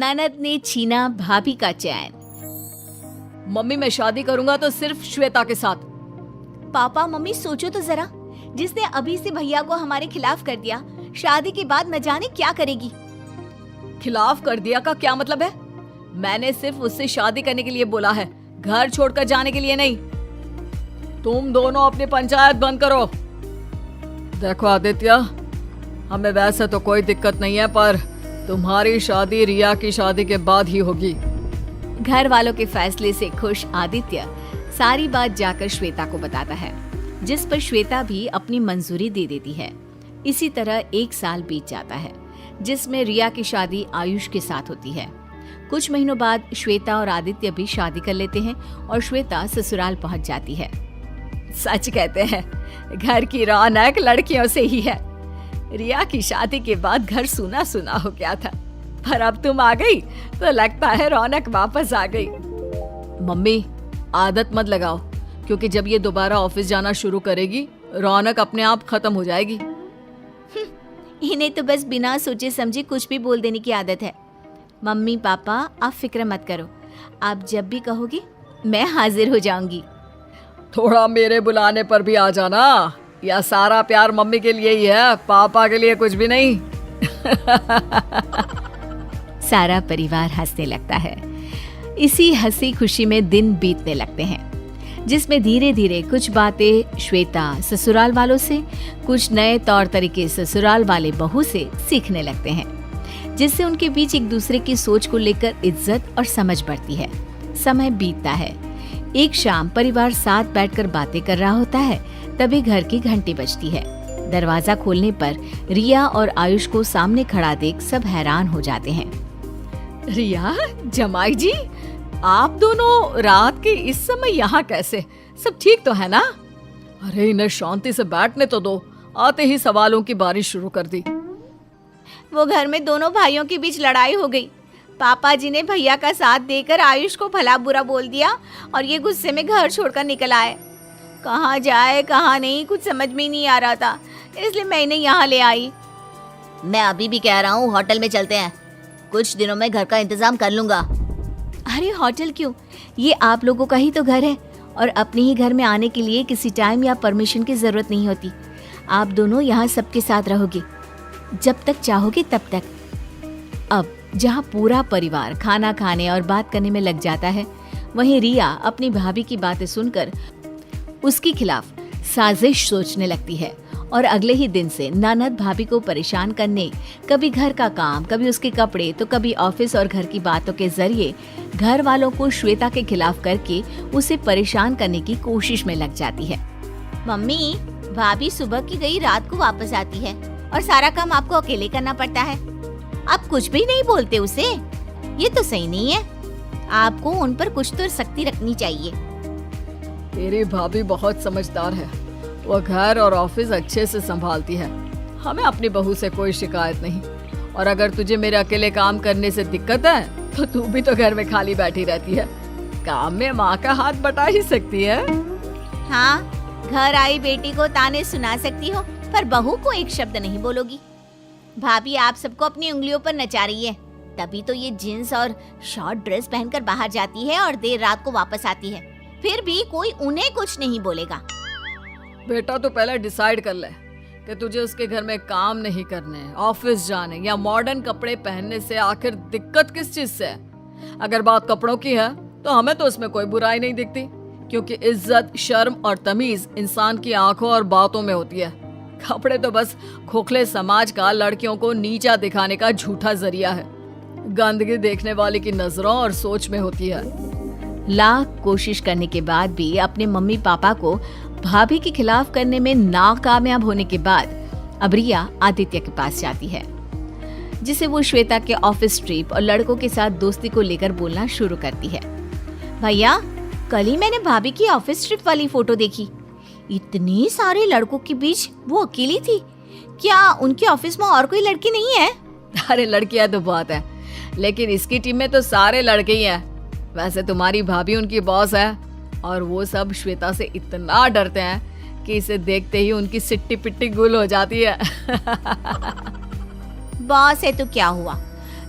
ननद ने छीना भाभी का चैन। मम्मी मैं शादी करूंगा तो सिर्फ श्वेता के साथ। पापा मम्मी सोचो तो जरा, जिसने अभी से भैया को हमारे खिलाफ कर दिया, शादी के बाद न जाने क्या करेगी। खिलाफ कर दिया का क्या मतलब है? मैंने सिर्फ उससे शादी करने के लिए बोला है, घर छोड़कर जाने के लिए नहीं। तुम दोनों अपनी पंचायत बंद करो। देखो आदित्य, हमें वैसे तो कोई दिक्कत नहीं है, पर तुम्हारी शादी रिया की शादी के बाद ही होगी। घर वालों के फैसले से खुश आदित्य सारी बात जाकर श्वेता को बताता है, जिस पर श्वेता भी अपनी मंजूरी दे देती है। इसी तरह 1 साल बीत जाता है, जिसमें रिया की शादी आयुष के साथ होती है। कुछ महीनों बाद श्वेता और आदित्य भी शादी कर लेते हैं और श्वेता ससुराल पहुंच जाती है। सच कहते हैं, घर की रौनक लड़कियों से ही है। रिया की शादी के बाद घर सूना सूना हो गया था, पर अब तुम आ गई तो लगता है रौनक वापस आ गई। मम्मी आदत मत लगाओ, क्योंकि जब ये दोबारा ऑफिस जाना शुरू करेगी रौनक अपने आप खत्म हो जाएगी। इन्हें तो बस बिना सोचे समझे कुछ भी बोल देने की आदत है। मम्मी पापा आप फिक्र मत करो, आप जब भी कहोगे मैं हाजिर हो जाऊंगी। थोड़ा मेरे बुलाने पर भी आ जाना, या सारा प्यार मम्मी के लिए ही है, पापा के लिए कुछ भी नहीं। सारा परिवार हंसने लगता है। इसी हंसी खुशी में दिन बीतने लगते हैं, जिसमें धीरे धीरे कुछ बातें श्वेता ससुराल वालों से, कुछ नए तौर तरीके ससुराल वाले बहू से सीखने लगते हैं, जिससे उनके बीच एक दूसरे की सोच को लेकर इज्जत और समझ बढ़ती है। समय बीतता है। एक शाम परिवार साथ बैठकर बातें कर रहा होता है, तभी घर की घंटी बजती है। दरवाजा खोलने पर रिया और आयुष को सामने खड़ा देख सब हैरान हो जाते हैं। रिया, जमाई जी, आप दोनों रात के इस समय यहाँ कैसे? सब ठीक तो है ना? अरे इन्हें शांति से बैठने तो दो, आते ही सवालों की बारिश शुरू कर दी। वो घर में दोनों भाइयों के बीच लड़ाई हो गई। पापा जी ने भैया का साथ देकर आयुष को भला बुरा बोल दिया और ये गुस्से में घर छोड़कर निकल आए। कहाँ जाए कहाँ नहीं कुछ समझ में ही नहीं आ रहा था, इसलिए मैं इन्हें यहाँ ले आई। मैं अभी भी कह रहा हूँ होटल में चलते हैं, कुछ दिनों में घर का इंतजाम कर लूंगा। अरे होटल क्यों, ये आप लोगों का ही तो घर है और अपने ही घर में आने के लिए किसी टाइम या परमिशन की जरूरत नहीं होती। आप दोनों यहाँ सबके साथ रहोगे, जब तक चाहोगे तब तक। अब जहाँ पूरा परिवार खाना खाने और बात करने में लग जाता है, वहीं रिया अपनी भाभी की बातें सुनकर उसके खिलाफ साजिश सोचने लगती है और अगले ही दिन से ननद भाभी को परेशान करने, कभी घर का काम, कभी उसके कपड़े, तो कभी ऑफिस और घर की बातों के जरिए घर वालों को श्वेता के खिलाफ करके उसे परेशान करने की कोशिश में लग जाती है। मम्मी, भाभी सुबह की गई रात को वापस आती है और सारा काम आपको अकेले करना पड़ता है। आप कुछ भी नहीं बोलते उसे, ये तो सही नहीं है। आपको उन पर कुछ तो सख्ती रखनी चाहिए। तेरी भाभी बहुत समझदार है, वो घर और ऑफिस अच्छे से संभालती है। हमें अपनी बहू से कोई शिकायत नहीं, और अगर तुझे मेरे अकेले काम करने से दिक्कत है तो तू भी तो घर में खाली बैठी रहती है, काम में माँ का हाथ बटा ही सकती है। हाँ, घर आई बेटी को ताने सुना सकती हो, पर बहू को एक शब्द नहीं बोलोगी। भाभी आप सबको अपनी उंगलियों पर नचा रही है, तभी तो ये जींस और शॉर्ट ड्रेस पहनकर बाहर जाती है और देर रात को वापस आती है, फिर भी कोई उन्हें कुछ नहीं बोलेगा। बेटा तो पहले डिसाइड कर ले कि तुझे उसके घर में काम नहीं करने, ऑफिस जाने या मॉडर्न कपड़े पहनने से आखिर दिक्कत किस चीज से है। अगर बात कपड़ों की है तो हमें तो उसमें कोई बुराई नहीं दिखती, क्योंकि इज्जत, शर्म और तमीज इंसान की आंखों और बातों में होती है। कपड़े तो बस खोखले समाज का लड़कियों को नीचा दिखाने का झूठा जरिया है। गंदगी देखने वाले की नजरों और सोच में होती है। लाख कोशिश करने के बाद भी अपने मम्मी पापा को भाभी के खिलाफ करने में नाकामयाब होने के बाद अब रिया आदित्य के पास जाती है, जिसे वो श्वेता के ऑफिस ट्रिप और लड़कों के साथ दोस्ती को लेकर बोलना शुरू करती है। भैया, कल ही मैंने भाभी की ऑफिस ट्रिप वाली फोटो देखी। इतने सारे लड़कों के बीच वो अकेली थी। क्या उनके ऑफिस में और कोई लड़की नहीं है? अरे लड़कियां तो बहुत है, लेकिन इसकी टीम में तो सारे लड़के ही हैं। वैसे तुम्हारी भाभी उनकी बॉस है और वो सब श्वेता से इतना डरते हैं कि इसे देखते ही उनकी सिट्टी पिट्टी गुल हो जाती है। बॉस है तो क्या हुआ,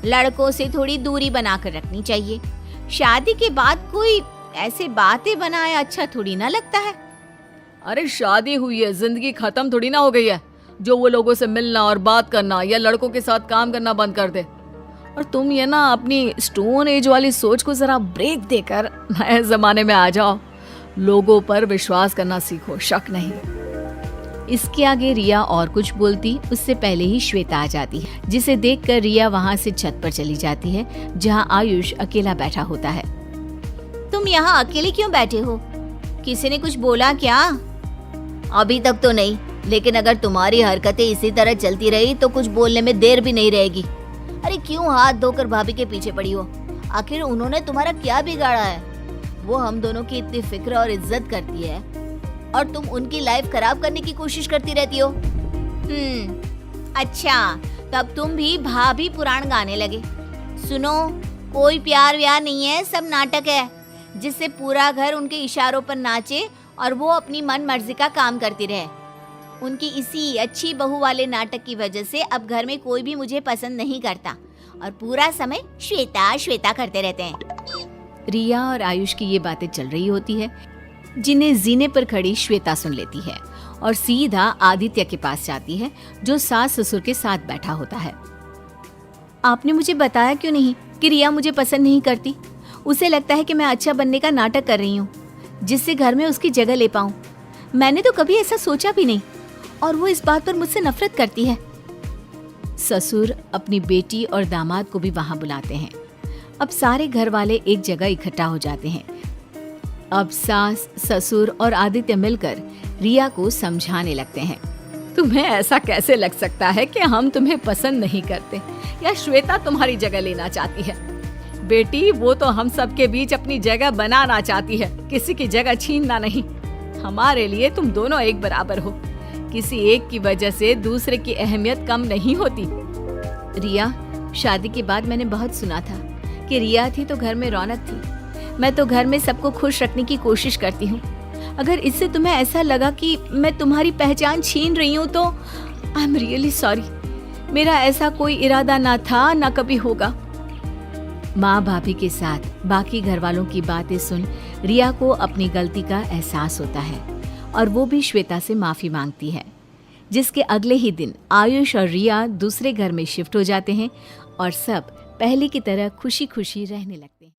लड़कों से थोड़ी दूरी बनाकर रखनी चाहिए। शादी के बाद कोई ऐसे बातें बनाए अच्छा थोड़ी ना लगता है। अरे शादी हुई है, जिंदगी खत्म थोड़ी ना हो गई है जो वो लोगों से मिलना और बात करना या लड़कों के साथ काम करना बंद कर दे। और तुम ये ना अपनी स्टोन एज वाली सोच को जरा ब्रेक देकर नए जमाने में आ जाओ। लोगों पर विश्वास करना सीखो, शक नहीं। इसके आगे रिया और कुछ बोलती उससे पहले ही श्वेता आ जाती है, जिसे देखकर रिया वहाँ से छत पर चली जाती है जहाँ आयुष अकेला बैठा होता है। तुम यहाँ अकेले क्यों बैठे हो? किसी ने कुछ बोला क्या? अभी तक तो नहीं, लेकिन अगर तुम्हारी हरकतें इसी तरह चलती रही तो कुछ बोलने में देर भी नहीं रहेगी। अरे क्यों हाथ धोकर भाभी के पीछे पड़ी हो? आखिर उन्होंने तुम्हारा क्या बिगाड़ा है? वो हम दोनों की इतनी फिक्र और इज्जत करती है और तुम उनकी लाइफ खराब करने की कोशिश करती रहती हो। अच्छा, तब तुम भी भाभी पुराण गाने लगे। सुनो, कोई प्यार व्यार नहीं है, सब नाटक है जिससे पूरा घर उनके इशारों पर नाचे और वो अपनी मन मर्जी का काम करती रहे। उनकी इसी अच्छी बहू वाले नाटक की वजह से अब घर में कोई भी मुझे पसंद नहीं करता और पूरा समय श्वेता श्वेता करते रहते हैं। रिया और आयुष की ये बातें चल रही होती है, जिन्हें जीने पर खड़ी श्वेता सुन लेती है और सीधा आदित्य के पास जाती है जो सास ससुर के साथ बैठा होता है। आपने मुझे बताया क्यों नहीं कि रिया मुझे पसंद नहीं करती? उसे लगता है कि मैं अच्छा बनने का नाटक कर रही हूँ जिससे घर में उसकी जगह ले पाऊँ। मैंने तो कभी ऐसा सोचा भी नहीं और वो इस बात पर मुझसे नफरत करती है। ससुर अपनी बेटी और दामाद को भी वहां बुलाते हैं। अब सारे घर वाले एक जगह इकट्ठा हो जाते हैं। अब सास, ससुर और आदित्य मिलकर रिया को समझाने लगते हैं। तुम्हें ऐसा कैसे लग सकता है कि हम तुम्हें पसंद नहीं करते या श्वेता तुम्हारी जगह लेना चाहती है? बेटी, वो तो हम सबके बीच अपनी जगह बनाना चाहती है, किसी की जगह छीनना नहीं। हमारे लिए तुम दोनों एक बराबर हो, किसी एक की वजह से दूसरे की अहमियत कम नहीं होती। रिया, शादी के बाद मैंने बहुत सुना था कि रिया थी तो घर में रौनक थी। मैं तो घर में सबको खुश रखने की कोशिश करती हूँ। अगर इससे तुम्हें ऐसा लगा कि मैं तुम्हारी पहचान छीन रही हूँ तो आई एम रियली सॉरी। मेरा ऐसा कोई इरादा ना था, ना कभी होगा। माँ भाभी के साथ बाकी घर वालों की बातें सुन रिया को अपनी गलती का एहसास होता है और वो भी श्वेता से माफी मांगती है, जिसके अगले ही दिन आयुष और रिया दूसरे घर में शिफ्ट हो जाते हैं और सब पहले की तरह खुशी खुशी रहने लगते हैं।